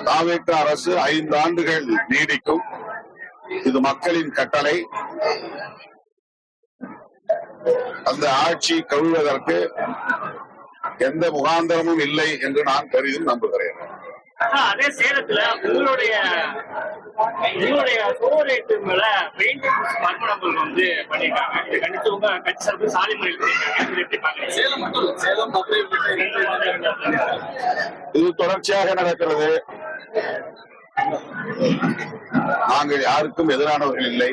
தாவேக அரசு 5 ஆண்டுகள் நீடிக்கும். இது மக்களின் கட்டளை. அந்த ஆட்சி கவிழ்வதற்கு எந்த முகாந்திரமும் இல்லை என்று நான் பெரிதும் நம்புகிறேன். அதே சேலத்துல உங்களுடைய சோரேட்டு மேல மர்மணங்கள் வந்து பண்ணிருக்காங்க. இதை கண்டித்து உங்க கட்சி சார்பில் சாலை முறையில் சேலம் மட்டும் சேலம் இது தொடர்ச்சியாக நடக்கிறது. நாங்கள் யாருக்கும் எதிரானவர்கள் இல்லை.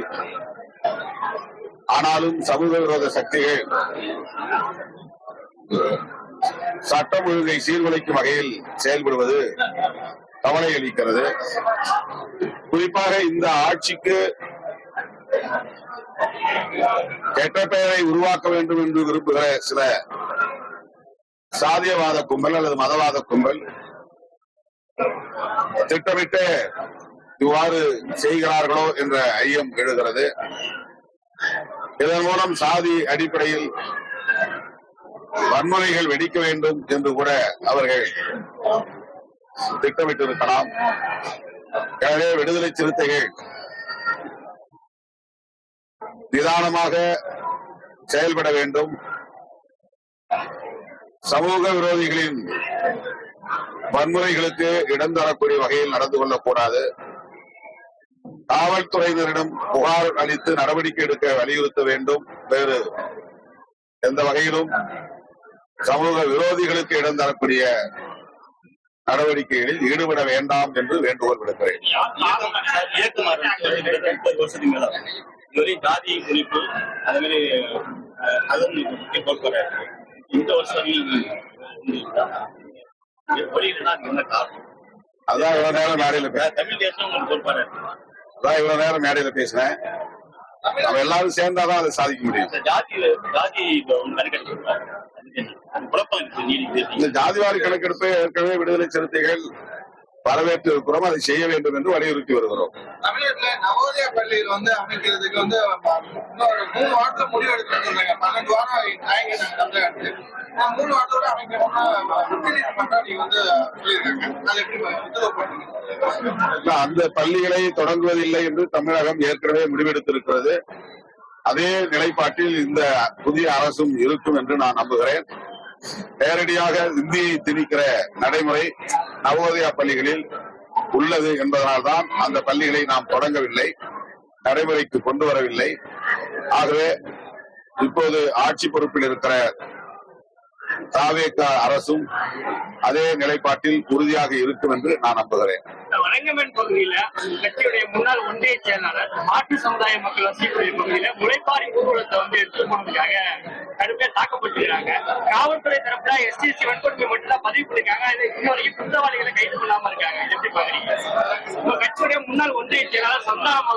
ஆனாலும் சமூக விரோத சக்திகள் சட்டம் ஒழுங்கை சீர்குலைக்கும் வகையில் செயல்படுவது கவலை அளிக்கிறது. குறிப்பாக இந்த ஆட்சிக்கு கெட்ட பெயரை உருவாக்க வேண்டும் என்று விரும்புகிற சில சாதியவாத கும்பல் அல்லது மதவாத கும்பல் திட்டமிட்டு இவ்வாறு செய்கிறார்களோ என்ற ஐயம் எழுகிறது. இதன் மூலம் சாதி அடிப்படையில் வன்முறைகள் வெடிக்க வேண்டும் என்று கூட அவர்கள் திட்டமிட்டிருக்கலாம். எனவே விடுதலை சிறுத்தைகள் நிதானமாக செயல்பட வேண்டும். சமூக விரோதிகளின் வன்முறைகளுக்கு இடம் தரக்கூடிய வகையில் நடந்து கொள்ளக்கூடாது. காவல்துறையினரிடம் புகார் அளித்து நடவடிக்கை எடுக்க வலியுறுத்த வேண்டும். வேறு எந்த வகையிலும் சமூக விரோதிகளுக்கு இடம் தரக்கூடிய நடவடிக்கைகளில் ஈடுபட வேண்டாம் என்று வேண்டுகோள் விடுக்கிறேன். ஜாதி குறிப்பு அதே இந்த வருஷம் அதான் இவ்வளவு நேரம் மேடையில தமிழ் தேசம் உங்களுக்கு பொறுப்பாரு. அதான் இவ்வளவு நேரம் மேடையில பேசினேன். நம்ம எல்லாரும் சேர்ந்தாதான் அதை சாதிக்க முடியும். இந்த ஜாதிவாரி கணக்கெடுப்பை ஏற்கனவே விடுதலை சிறுத்தைகள் வரவேற்று இருக்கிறோம். அதை செய்ய வேண்டும் என்று வலியுறுத்தி வருகிறோம். தமிழகத்தில் நவோதயா பள்ளியில் வந்து அமைக்கிறதுக்கு வந்து 3 வாரத்துல முடிவு எடுக்கணும். 12 வாரம் 3 வாரத்தோட அமைக்கணும்னா அந்த பள்ளிகளை தொடங்குவதில்லை என்று தமிழகம் ஏற்கனவே முடிவெடுத்திருக்கிறது. அதே நிலைப்பாட்டில் இந்த புதிய அரசும் இருக்கும் என்று நான் நம்புகிறேன். நேரடியாக இந்தியை திணிக்கிற நடைமுறை நவோதயா பள்ளிகளில் உள்ளது என்பதனால்தான் அந்த பள்ளிகளை நாம் தொடங்கவில்லை, நடைமுறைக்கு கொண்டு வரவில்லை. ஆகவே இப்போது ஆட்சி பொறுப்பில் இருக்கிற தாவேக அரசும் அதே நிலைப்பாட்டில் உறுதியாக இருக்கும் என்று நான் நம்புகிறேன். வழங்கமேன் பகுதியில கட்சியுடைய முன்னாள் ஒன்றிய செயலாளர் மாற்று சமுதாய மக்கள் வசிக்கக்கூடிய பகுதியில முளைப்பாரி ஊர்வலத்தை வந்து எடுத்து போனதுக்காக கடுமையா தாக்கப்பட்டிருக்காங்க. காவல்துறை தரப்புல எஸ்டிசி வன்கொடுமை மட்டும் தான் பதிவு பண்ணிருக்காங்க. இன்ன வரைக்கும் குற்றவாளிகளை கைது பண்ணாம இருக்காங்க. எப்படி பாக்குறீங்க? உங்க கட்சியுடைய முன்னாள் ஒன்றிய செயலாளர் சந்தானம்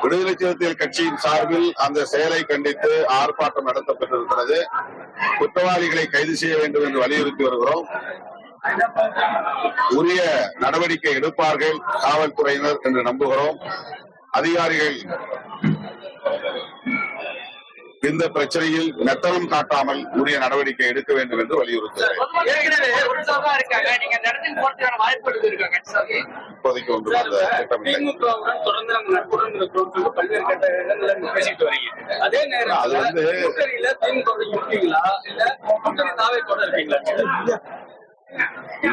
விடுதலை சிறுத்தைகள் கட்சியின் சார்பில் அந்த செயலை கண்டித்து ஆர்ப்பாட்டம் நடத்தப்பட்டிருக்கிறது. குற்றவாளிகளை கைது செய்ய வேண்டும் என்று வலியுறுத்தி வருகிறோம். உரிய நடவடிக்கை எடுப்பார்கள் காவல்துறையினர் என்று நம்புகிறோம். அதிகாரிகள் இந்த பிரச்சனையில் மெத்தனம் காட்டாமல் உரிய நடவடிக்கை எடுக்க வேண்டும் என்று வலியுறுத்துகிறேன். இப்போதைக்கு ஒன்று அது வந்து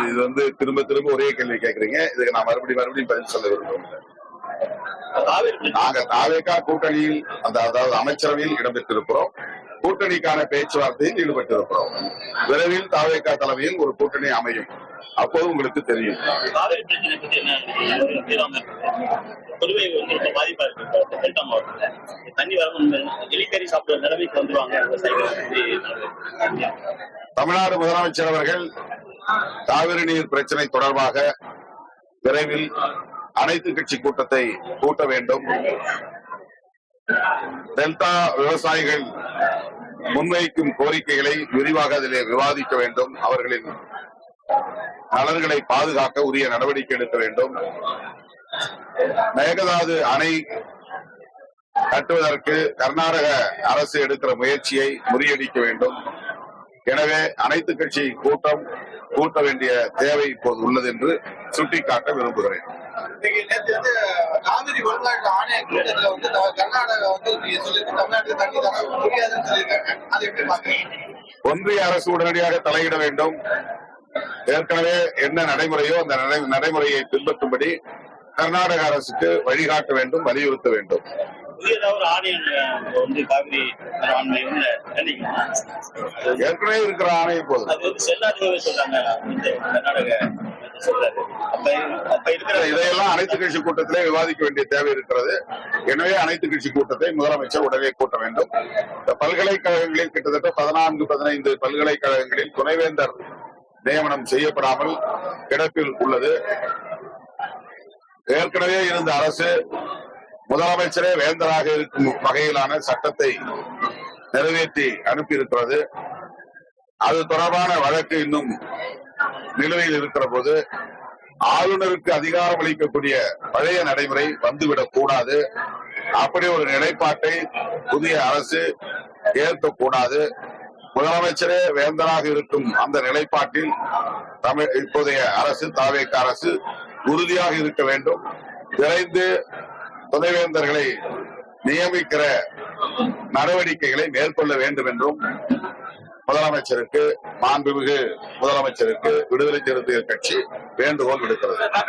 இது வந்து திரும்ப திரும்ப ஒரே கேள்வி கேட்கறீங்க. இதுக்கு நான் மறுபடியும் பதில் சொல்ல விரும்புகிறேன். நாங்க தாவேகா கூட்டணியில் அதாவது அமைச்சரவையில் இடம்பெற்றிருக்கிறோம். கூட்டணிக்கான பேச்சுவார்த்தையில் ஈடுபட்டிருக்கிறோம். விரைவில் தாவேகா தலைமையில் ஒரு கூட்டணி அமையும். அப்போது உங்களுக்கு தெரியும். தமிழ்நாடு முதலமைச்சர் அவர்கள் காவிரி நீர் பிரச்சனை தொடர்பாக விரைவில் அனைத்து கட்சி கூட்டத்தை கூட்ட வேண்டும். டெல்டா விவசாயிகள் முன்வைக்கும் கோரிக்கைகளை விரிவாக அதிலே விவாதிக்க வேண்டும். அவர்களின் நலன்களை பாதுகாக்க உரிய நடவடிக்கை எடுக்க வேண்டும். மேகதாது அணை கட்டுவதற்கு கர்நாடக அரசு எடுக்கிற முயற்சியை முறியடிக்க வேண்டும். எனவே அனைத்து கட்சி கூட்டம் கூட்ட வேண்டிய தேவை இப்போது உள்ளது என்று சுட்டிக்காட்ட விரும்புகிறேன். இன்னைக்கு நேற்று வந்து காவிரி ஒழுங்காட்டு ஆணைய கூட்டத்துல வந்து கர்நாடகா வந்து சொல்லி தமிழ்நாட்டுக்கு தண்ணி தர முடியாதுன்னு சொல்லியிருக்காங்க. அது எப்படி பாக்குறீங்க? ஒன்றிய அரசு உடனடியாக தலையிட வேண்டும். ஏற்கனவே என்ன நடைமுறையோ அந்த நடைமுறையை பின்பற்றும்படி கர்நாடக அரசுக்கு வழிகாட்ட வேண்டும், வலியுறுத்த வேண்டும். புதியதாக ஒரு ஆணையம் வந்து காவிரி ஏற்கனவே இருக்கிற ஆணையம் போதும். அது வந்து செல்லாதுன்னு சொல்றாங்க கர்நாடக சொல்றாரு. அப்ப இருக்கிற இதையெல்லாம் அனைத்து கட்சி கூட்டத்திலே விவாதிக்க வேண்டிய தேவை இருக்கிறது. எனவே அனைத்து கட்சி கூட்டத்தை முதலமைச்சர் உடனே கூட்ட வேண்டும். இந்த பல்கலைக்கழகங்களில் கிட்டத்தட்ட 14-15 பல்கலைக்கழகங்களில் துணைவேந்தர் நியமனம் செய்யப்படாமல் கிடப்பில் உள்ளது. ஏற்கனவே இருந்த அரசு முதலமைச்சரே வேந்தராக இருக்கும் வகையிலான சட்டத்தை நிறைவேற்றி அனுப்பியிருக்கிறது. அது தொடர்பான வழக்கு இன்னும் நிலுவையில் இருக்கிற போது ஆளுநருக்கு அதிகாரம் அளிக்கக்கூடிய பழைய நடைமுறை வந்துவிடக் கூடாது. அப்படி ஒரு நிலைப்பாட்டை புதிய அரசு ஏற்கக்கூடாது. முதலமைச்சரே வேந்தராக இருக்கும் அந்த நிலைப்பாட்டில் இப்போதைய அரசு, தாவேக அரசு உறுதியாக இருக்க வேண்டும். விரைந்து துணைவேந்தர்களை நியமிக்கிற நடவடிக்கைகளை மேற்கொள்ள வேண்டும் என்றும் முதலமைச்சருக்கு, மாண்புமிகு முதலமைச்சருக்கு விடுதலை சிறுத்தைகள் கட்சி வேண்டுகோள் விடுக்கிறது.